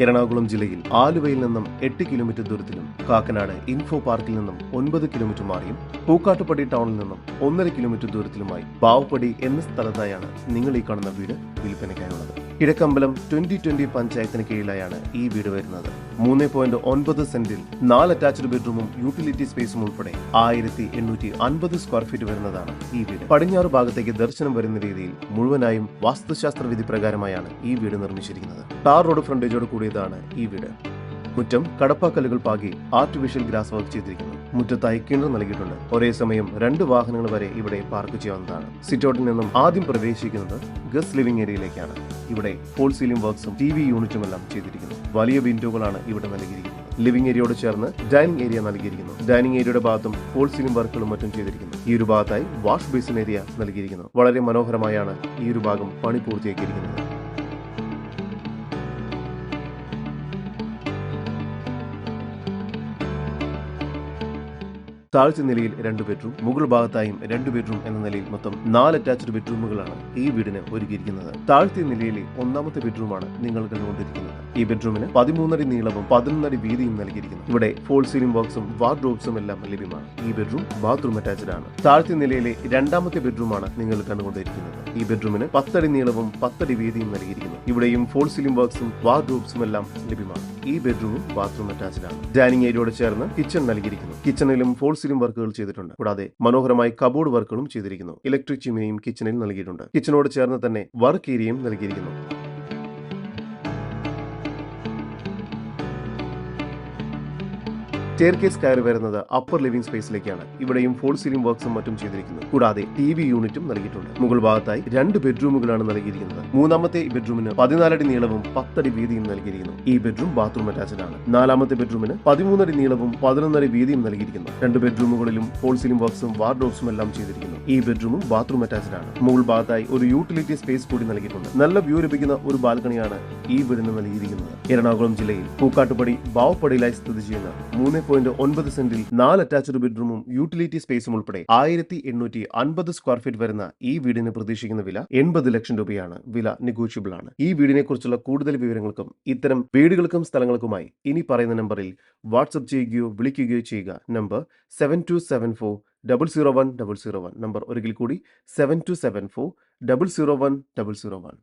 എറണാകുളം ജില്ലയിൽ ആലുവയിൽ നിന്നും 8 കിലോമീറ്റർ ദൂരത്തിലും കാക്കനാട് ഇൻഫോ പാർക്കിൽ നിന്നും 9 കിലോമീറ്റർ മാറിയും പൂക്കാട്ടുപടി ടൗണിൽ നിന്നും 1.5 കിലോമീറ്റർ ദൂരത്തിലുമായി ബാവപ്പടി എന്ന സ്ഥലത്തായാണ് നിങ്ങൾ ഈ കാണുന്ന വീട് വിൽപ്പനയ്ക്കായുള്ളത്. കിഴക്കമ്പലം 2020 പഞ്ചായത്തിന് കീഴിലായാണ് ഈ വീട് വരുന്നത്. 3.9 സെന്റിൽ 4 അറ്റാച്ച്ഡ് ബെഡ്റൂമും യൂട്ടിലിറ്റി സ്പേസും ഉൾപ്പെടെ 1850 സ്ക്വയർ ഫീറ്റ് വരുന്നതാണ് ഈ വീട്. പടിഞ്ഞാറ് ഭാഗത്തേക്ക് ദർശനം വരുന്ന രീതിയിൽ മുഴുവനായും വാസ്തുശാസ്ത്ര വിധി പ്രകാരമായാണ് ഈ വീട് നിർമ്മിച്ചിരിക്കുന്നത്. ടാർ റോഡ് ഫ്രണ്ടേജോട് കൂടിയതാണ് ഈ വീട്. മുറ്റം കടപ്പാക്കല്ലുകൾ പാകി ആർട്ടിഫിഷ്യൽ ഗ്രാസ് വർക്ക് ചെയ്തിരിക്കുന്നു. മുറ്റത്തായി കിണർ നൽകിയിട്ടുണ്ട്. ഒരേ സമയം 2 വാഹനങ്ങൾ വരെ ഇവിടെ പാർക്ക് ചെയ്യാവുന്നതാണ്. സിറ്റൗട്ടിൽ നിന്നും ആദ്യം പ്രവേശിക്കുന്നത് ഗസ്റ്റ് ലിവിംഗ് ഏരിയയിലേക്കാണ്. ഇവിടെ ഫോൾ സീലിംഗ് വർക്ക്സും TV യൂണിറ്റും എല്ലാം ചെയ്തിരിക്കുന്നു. വലിയ വിൻഡോകളാണ് ഇവിടെ നൽകിയിരിക്കുന്നത്. ലിവിംഗ് ഏരിയയോട് ചേർന്ന് ഡൈനിങ് ഏരിയ നൽകിയിരിക്കുന്നു. ഡൈനിങ് ഏരിയയുടെ ഭാഗത്തും ഫോൾ സീലിംഗ് വർക്കുകളും മറ്റും ചെയ്തിരിക്കുന്നു. ഈ ഒരു ഭാഗത്തായി വാഷ് ബേസിൻ ഏരിയ നൽകിയിരിക്കുന്നു. വളരെ മനോഹരമായാണ് ഈ ഒരു ഭാഗം പണി പൂർത്തിയാക്കിയിരിക്കുന്നത്. താഴ്ച നിലയിൽ 2 ബെഡ്റൂം, മുകൾ ഭാഗത്തായും 2 ബെഡ്റൂം എന്ന നിലയിൽ മൊത്തം 4 അറ്റാച്ച്ഡ് ബെഡ്റൂമുകളാണ് ഈ വീടിന് ഒരുക്കിയിരിക്കുന്നത്. താഴ്ത്തെ നിലയിലെ 1ാമത്തെ ബെഡ്റൂമാണ് നിങ്ങൾ കണ്ടുകൊണ്ടിരിക്കുന്നത്. ഈ ബെഡ്റൂമിന് 13 അടി നീളവും 11 അടി വീതിയും നൽകിയിരിക്കുന്നു. ഇവിടെ ഫോൾ സീലിംഗ് ബോക്സും വാർഡ്രോബ്സും എല്ലാം ലഭ്യമാണ്. ഈ ബെഡ്റൂം ബാത്റൂം അറ്റാച്ച്ഡ് ആണ്. താഴ്ത്തെ നിലയിലെ 2ാമത്തെ ബെഡ്റൂമാണ് നിങ്ങൾ കണ്ടുകൊണ്ടിരിക്കുന്നത്. ഈ ബെഡ്റൂമിന് 10 അടി നീളവും 10 അടി വീതിയും നൽകിയിരിക്കുന്നു. ഇവിടെയും ഫോൾ സീലിംഗ് ബോക്സും വാർഡ്രോബ്സും എല്ലാം ലഭ്യമാണ്. ഈ ബെഡ്റൂമും ബാത്റൂം അറ്റാച്ച്ഡ് ആണ്. ഡൈനിങ് ഏരിയയോട് ചേർന്ന് കിച്ചൺ നൽകിയിരിക്കുന്നു. കിച്ചണിലും ഫോൾ സീലിംഗ് വർക്കുകൾ ചെയ്തിട്ടുണ്ട്. കൂടാതെ മനോഹരമായി കബോർഡ് വർക്കുകളും ചെയ്തിരിക്കുന്നു. ഇലക്ട്രിക് ചിമ്മിനിയും കിച്ചണിൽ നൽകിയിട്ടുണ്ട്. കിച്ചണോട് ചേർന്ന് തന്നെ വർക്ക് ഏരിയയും നൽകിയിരിക്കുന്നു. സ്റ്റെയർകേസ് കയറി വരുന്നത് അപ്പർ ലിവിംഗ് സ്പേസിലേക്കാണ്. ഇവിടെയും ഫോൾ സീലിംഗ് വർക്ക്സും മറ്റും ചെയ്തിരിക്കുന്നു. കൂടാതെ TV യൂണിറ്റും നൽകിയിട്ടുണ്ട്. മുകൾ ഭാഗത്തായി 2 ബെഡ്റൂമുകളാണ് നൽകിയിരിക്കുന്നത്. 3ാമത്തെ ബെഡ്റൂമിന് 14 അടി നീളവും 10 അടി വീതിയും നൽകിയിരിക്കുന്നു. ഈ ബെഡ്റൂം ബാത്റൂം അറ്റാച്ച്ഡ് ആണ്. 4ാമത്തെ ബെഡ്റൂമിന് 13 അടി നീളവും 11 അടി വീതിയും നൽകിയിരിക്കുന്നു. 2 ബെഡ്റൂമുകളിലും ഫോൾ സീലിംഗ് വർക്ക്സും വാർഡ്രോബ്സും എല്ലാം ചെയ്തിരിക്കുന്നു. ഈ ബെഡ്റൂമും ബാത്റൂം അറ്റാച്ച്ഡ് ആണ്. മുകൾ ഭാഗത്തായി ഒരു യൂട്ടിലിറ്റി സ്പേസ് കൂടി നൽകിയിട്ടുണ്ട്. നല്ല വ്യൂ ലഭിക്കുന്ന ഒരു ബാൽക്കണിയാണ് ഈ വീടിന് നൽകിയിരിക്കുന്നത്. എറണാകുളം ജില്ലയിൽ പൂക്കാട്ടുപടി ബാവപ്പടിയിലായി സ്ഥിതി ചെയ്യുന്ന 3.9 സെന്റിൽ 4 അറ്റാച്ച്ഡ് ബെഡ്റൂമും യൂട്ടിലിറ്റി സ്പേസും ഉൾപ്പെടെ 1850 സ്ക്വയർ ഫീറ്റ് വരുന്ന ഈ വീടിന് പ്രതീക്ഷിക്കുന്ന വില 80 ലക്ഷം രൂപയാണ്. വില നെഗോഷ്യബിൾ ആണ്. ഈ വീടിനെ കുറിച്ചുള്ള കൂടുതൽ വിവരങ്ങൾക്കും ഇത്തരം വീടുകൾക്കും സ്ഥലങ്ങൾക്കുമായി ഇനി പറയുന്ന നമ്പറിൽ വാട്സ്ആപ്പ് ചെയ്യുകയോ വിളിക്കുകയോ ചെയ്യുക. നമ്പർ 7274 001 001. നമ്പർ ഒരിക്കൽ കൂടി 7274 001 001.